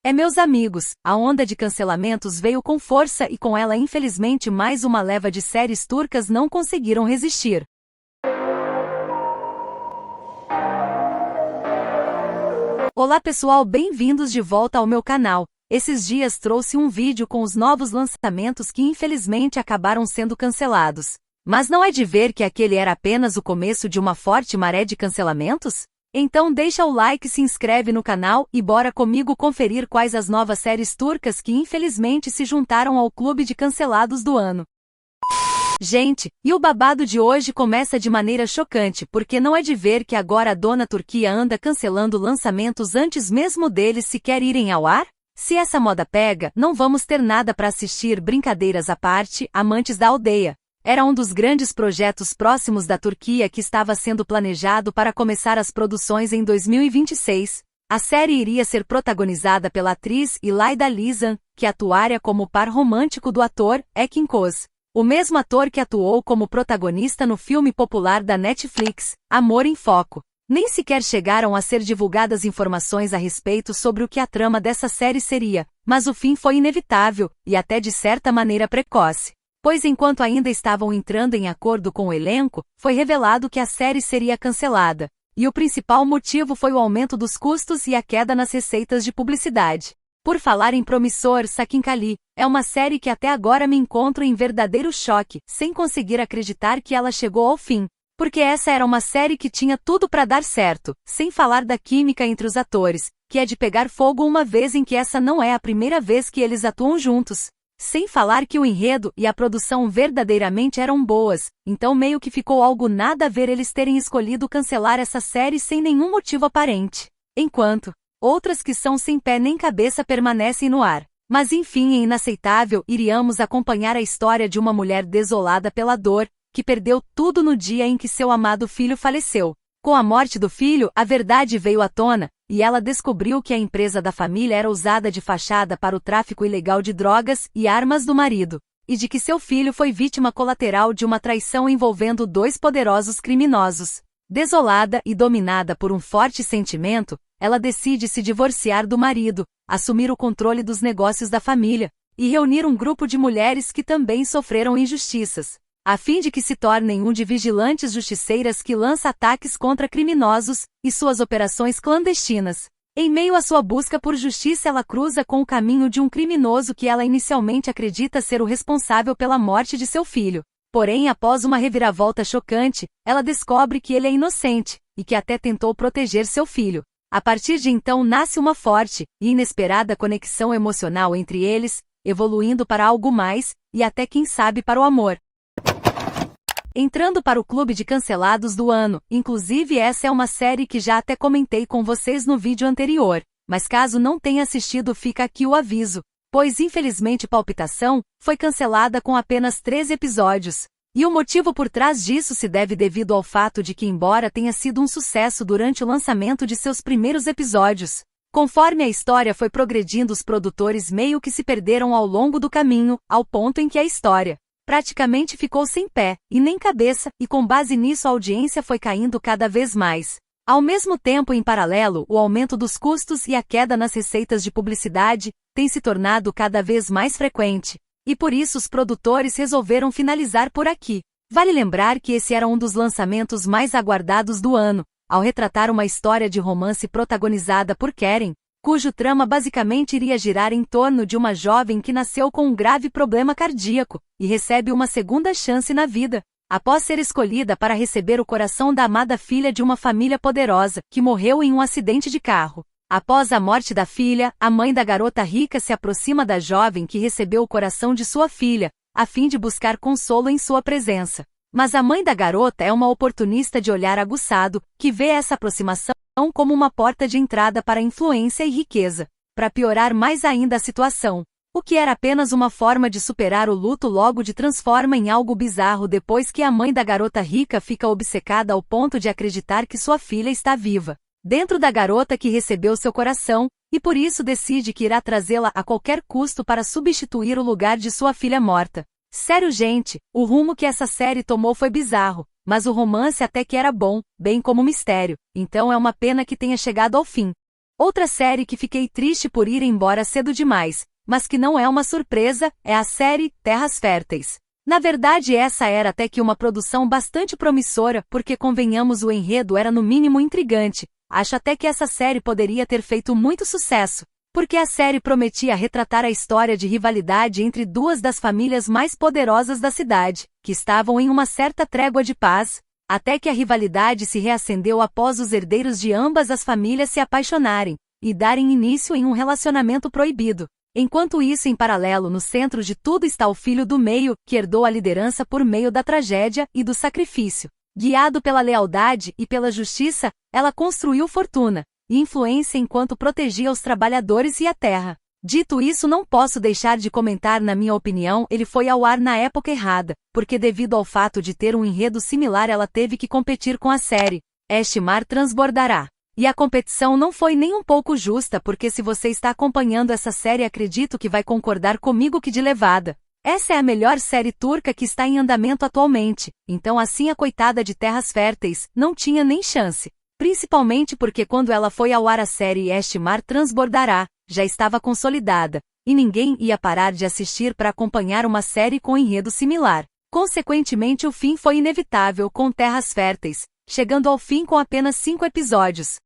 Meus amigos, a onda de cancelamentos veio com força e com ela infelizmente mais uma leva de séries turcas não conseguiram resistir. Olá pessoal, bem-vindos de volta ao meu canal. Esses dias trouxe um vídeo com os novos lançamentos que infelizmente acabaram sendo cancelados. Mas não é de ver que aquele era apenas o começo de uma forte maré de cancelamentos? Então deixa o like, se inscreve no canal e bora comigo conferir quais as novas séries turcas que infelizmente se juntaram ao clube de cancelados do ano. Gente, e o babado de hoje começa de maneira chocante porque não é de ver que agora a dona Turquia anda cancelando lançamentos antes mesmo deles sequer irem ao ar? Se essa moda pega, não vamos ter nada para assistir. Brincadeiras à parte, amantes da aldeia. Era um dos grandes projetos próximos da Turquia que estava sendo planejado para começar as produções em 2026. A série iria ser protagonizada pela atriz İlayda Lizan, que atuaria como par romântico do ator Ekin Koz, o mesmo ator que atuou como protagonista no filme popular da Netflix, Amor em Foco. Nem sequer chegaram a ser divulgadas informações a respeito sobre o que a trama dessa série seria, mas o fim foi inevitável, e até de certa maneira precoce. Pois enquanto ainda estavam entrando em acordo com o elenco, foi revelado que a série seria cancelada. E o principal motivo foi o aumento dos custos e a queda nas receitas de publicidade. Por falar em promissor, Sakinkali, é uma série que até agora me encontro em verdadeiro choque, sem conseguir acreditar que ela chegou ao fim. Porque essa era uma série que tinha tudo para dar certo, sem falar da química entre os atores, que é de pegar fogo uma vez em que essa não é a primeira vez que eles atuam juntos. Sem falar que o enredo e a produção verdadeiramente eram boas, então meio que ficou algo nada a ver eles terem escolhido cancelar essa série sem nenhum motivo aparente. Enquanto outras que são sem pé nem cabeça permanecem no ar. Mas enfim, é inaceitável. Iríamos acompanhar a história de uma mulher desolada pela dor, que perdeu tudo no dia em que seu amado filho faleceu. Com a morte do filho, a verdade veio à tona, e ela descobriu que a empresa da família era usada de fachada para o tráfico ilegal de drogas e armas do marido, e de que seu filho foi vítima colateral de uma traição envolvendo dois poderosos criminosos. Desolada e dominada por um forte sentimento, ela decide se divorciar do marido, assumir o controle dos negócios da família, e reunir um grupo de mulheres que também sofreram injustiças, a fim de que se tornem um de vigilantes justiceiras que lança ataques contra criminosos e suas operações clandestinas. Em meio à sua busca por justiça, ela cruza com o caminho de um criminoso que ela inicialmente acredita ser o responsável pela morte de seu filho. Porém, após uma reviravolta chocante, ela descobre que ele é inocente, e que até tentou proteger seu filho. A partir de então nasce uma forte e inesperada conexão emocional entre eles, evoluindo para algo mais, e até quem sabe para o amor. Entrando para o clube de cancelados do ano, inclusive essa é uma série que já até comentei com vocês no vídeo anterior, mas caso não tenha assistido fica aqui o aviso, pois infelizmente Palpitação foi cancelada com apenas 13 episódios. E o motivo por trás disso se deve devido ao fato de que, embora tenha sido um sucesso durante o lançamento de seus primeiros episódios, conforme a história foi progredindo, os produtores meio que se perderam ao longo do caminho, ao ponto em que a história praticamente ficou sem pé e nem cabeça, e com base nisso a audiência foi caindo cada vez mais. Ao mesmo tempo, em paralelo, o aumento dos custos e a queda nas receitas de publicidade tem se tornado cada vez mais frequente, e por isso os produtores resolveram finalizar por aqui. Vale lembrar que esse era um dos lançamentos mais aguardados do ano, ao retratar uma história de romance protagonizada por Keren, cujo trama basicamente iria girar em torno de uma jovem que nasceu com um grave problema cardíaco e recebe uma segunda chance na vida, após ser escolhida para receber o coração da amada filha de uma família poderosa, que morreu em um acidente de carro. Após a morte da filha, a mãe da garota rica se aproxima da jovem que recebeu o coração de sua filha, a fim de buscar consolo em sua presença. Mas a mãe da garota é uma oportunista de olhar aguçado, que vê essa aproximação como uma porta de entrada para influência e riqueza. Para piorar mais ainda a situação, o que era apenas uma forma de superar o luto logo de transforma em algo bizarro depois que a mãe da garota rica fica obcecada ao ponto de acreditar que sua filha está viva dentro da garota que recebeu seu coração, e por isso decide que irá trazê-la a qualquer custo para substituir o lugar de sua filha morta. Sério, gente, o rumo que essa série tomou foi bizarro, mas o romance até que era bom, bem como o mistério, então é uma pena que tenha chegado ao fim. Outra série que fiquei triste por ir embora cedo demais, mas que não é uma surpresa, é a série Terras Férteis. Na verdade, essa era até que uma produção bastante promissora, porque convenhamos, o enredo era no mínimo intrigante. Acho até que essa série poderia ter feito muito sucesso, porque a série prometia retratar a história de rivalidade entre duas das famílias mais poderosas da cidade, que estavam em uma certa trégua de paz, até que a rivalidade se reacendeu após os herdeiros de ambas as famílias se apaixonarem e darem início em um relacionamento proibido. Enquanto isso, em paralelo, no centro de tudo está o filho do meio, que herdou a liderança por meio da tragédia e do sacrifício. Guiado pela lealdade e pela justiça, ela construiu fortuna e influência enquanto protegia os trabalhadores e a terra. Dito isso, não posso deixar de comentar, na minha opinião, ele foi ao ar na época errada, porque devido ao fato de ter um enredo similar, ela teve que competir com a série Este Mar Transbordará. E a competição não foi nem um pouco justa, porque se você está acompanhando essa série, acredito que vai concordar comigo que de levada, essa é a melhor série turca que está em andamento atualmente, então assim a coitada de Terras Férteis não tinha nem chance. Principalmente porque quando ela foi ao ar, a série Este Mar Transbordará já estava consolidada, e ninguém ia parar de assistir para acompanhar uma série com enredo similar. Consequentemente, o fim foi inevitável com Terras Férteis, chegando ao fim com apenas 5 episódios.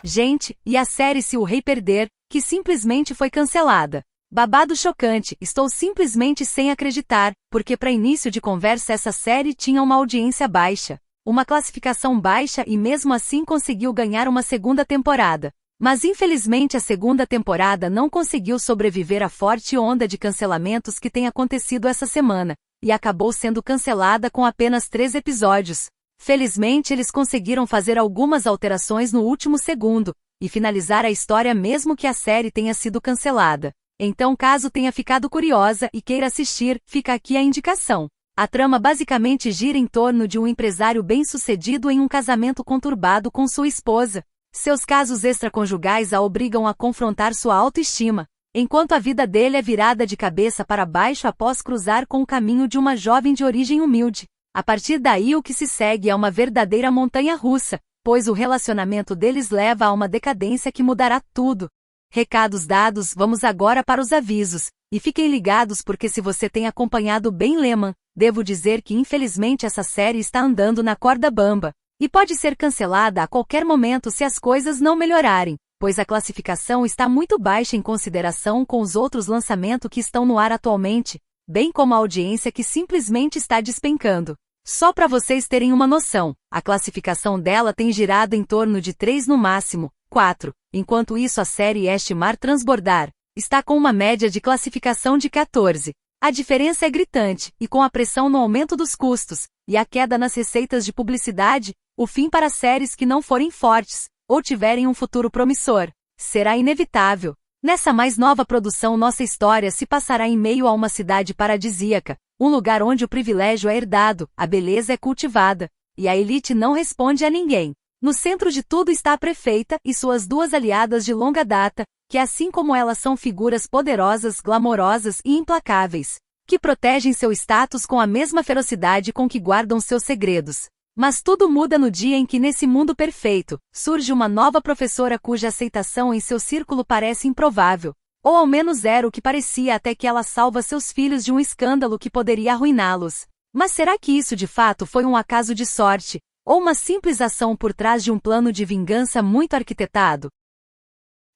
Gente, e a série Se o Rei Perder, que simplesmente foi cancelada. Babado chocante, estou simplesmente sem acreditar, porque para início de conversa essa série tinha uma audiência baixa, uma classificação baixa, e mesmo assim conseguiu ganhar uma segunda temporada. Mas infelizmente a segunda temporada não conseguiu sobreviver à forte onda de cancelamentos que tem acontecido essa semana, e acabou sendo cancelada com apenas 3 episódios. Felizmente eles conseguiram fazer algumas alterações no último segundo, e finalizar a história mesmo que a série tenha sido cancelada. Então, caso tenha ficado curiosa e queira assistir, fica aqui a indicação. A trama basicamente gira em torno de um empresário bem-sucedido em um casamento conturbado com sua esposa. Seus casos extraconjugais a obrigam a confrontar sua autoestima, enquanto a vida dele é virada de cabeça para baixo após cruzar com o caminho de uma jovem de origem humilde. A partir daí, o que se segue é uma verdadeira montanha-russa, pois o relacionamento deles leva a uma decadência que mudará tudo. Recados dados, vamos agora para os avisos, e fiquem ligados porque se você tem acompanhado bem Lehman, devo dizer que infelizmente essa série está andando na corda bamba, e pode ser cancelada a qualquer momento se as coisas não melhorarem, pois a classificação está muito baixa em consideração com os outros lançamentos que estão no ar atualmente, bem como a audiência que simplesmente está despencando. Só para vocês terem uma noção, a classificação dela tem girado em torno de 3 no máximo, 4, enquanto isso a série Este Mar Transbordar está com uma média de classificação de 14. A diferença é gritante, e com a pressão no aumento dos custos, e a queda nas receitas de publicidade, o fim para séries que não forem fortes, ou tiverem um futuro promissor, será inevitável. Nessa mais nova produção, nossa história se passará em meio a uma cidade paradisíaca, um lugar onde o privilégio é herdado, a beleza é cultivada, e a elite não responde a ninguém. No centro de tudo está a prefeita e suas 2 aliadas de longa data, que assim como ela são figuras poderosas, glamorosas e implacáveis, que protegem seu status com a mesma ferocidade com que guardam seus segredos. Mas tudo muda no dia em que, nesse mundo perfeito, surge uma nova professora cuja aceitação em seu círculo parece improvável, ou ao menos era o que parecia, até que ela salva seus filhos de um escândalo que poderia arruiná-los. Mas será que isso de fato foi um acaso de sorte, ou uma simples ação por trás de um plano de vingança muito arquitetado?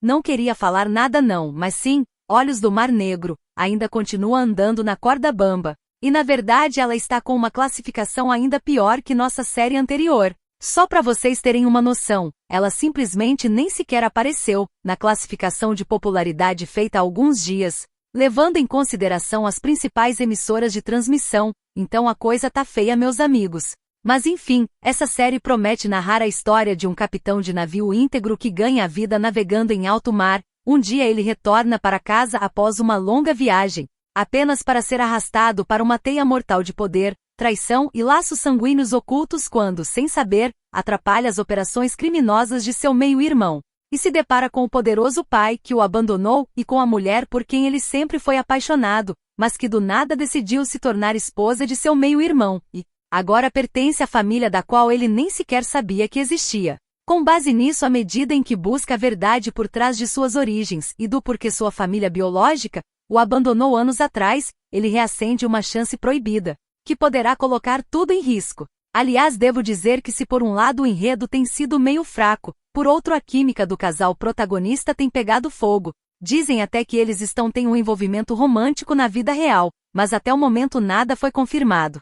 Não queria falar nada não, mas sim, Olhos do Mar Negro ainda continua andando na corda bamba, e na verdade ela está com uma classificação ainda pior que nossa série anterior. Só para vocês terem uma noção, ela simplesmente nem sequer apareceu na classificação de popularidade feita há alguns dias, levando em consideração as principais emissoras de transmissão, então a coisa tá feia, meus amigos. Mas enfim, essa série promete narrar a história de um capitão de navio íntegro que ganha a vida navegando em alto mar. Um dia ele retorna para casa após uma longa viagem, apenas para ser arrastado para uma teia mortal de poder, traição e laços sanguíneos ocultos quando, sem saber, atrapalha as operações criminosas de seu meio-irmão, e se depara com o poderoso pai que o abandonou e com a mulher por quem ele sempre foi apaixonado, mas que do nada decidiu se tornar esposa de seu meio-irmão, e agora pertence à família da qual ele nem sequer sabia que existia. Com base nisso, à medida em que busca a verdade por trás de suas origens e do porquê sua família biológica o abandonou anos atrás, ele reacende uma chance proibida, que poderá colocar tudo em risco. Aliás, devo dizer que se por um lado o enredo tem sido meio fraco, por outro a química do casal protagonista tem pegado fogo. Dizem até que eles têm um envolvimento romântico na vida real, mas até o momento nada foi confirmado.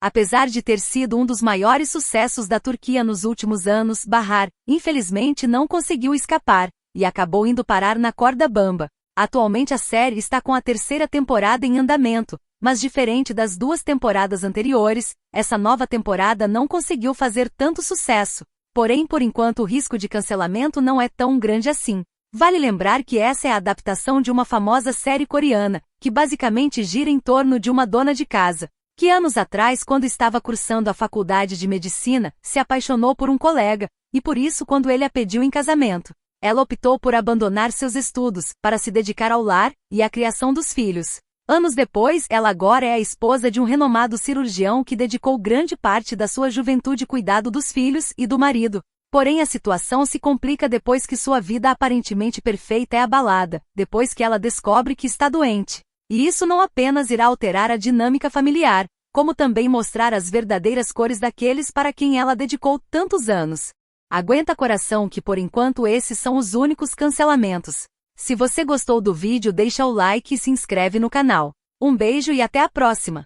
Apesar de ter sido um dos maiores sucessos da Turquia nos últimos anos, Bahar, infelizmente não conseguiu escapar, e acabou indo parar na corda bamba. Atualmente a série está com a 3ª temporada em andamento, mas diferente das 2 temporadas anteriores, essa nova temporada não conseguiu fazer tanto sucesso. Porém, por enquanto o risco de cancelamento não é tão grande assim. Vale lembrar que essa é a adaptação de uma famosa série coreana, que basicamente gira em torno de uma dona de casa, que anos atrás, quando estava cursando a faculdade de medicina, se apaixonou por um colega, e por isso quando ele a pediu em casamento, ela optou por abandonar seus estudos, para se dedicar ao lar e à criação dos filhos. Anos depois, ela agora é a esposa de um renomado cirurgião que dedicou grande parte da sua juventude ao cuidado dos filhos e do marido. Porém a situação se complica depois que sua vida aparentemente perfeita é abalada, depois que ela descobre que está doente. E isso não apenas irá alterar a dinâmica familiar, como também mostrar as verdadeiras cores daqueles para quem ela dedicou tantos anos. Aguenta coração que por enquanto esses são os únicos cancelamentos. Se você gostou do vídeo, deixa o like e se inscreve no canal. Um beijo e até a próxima!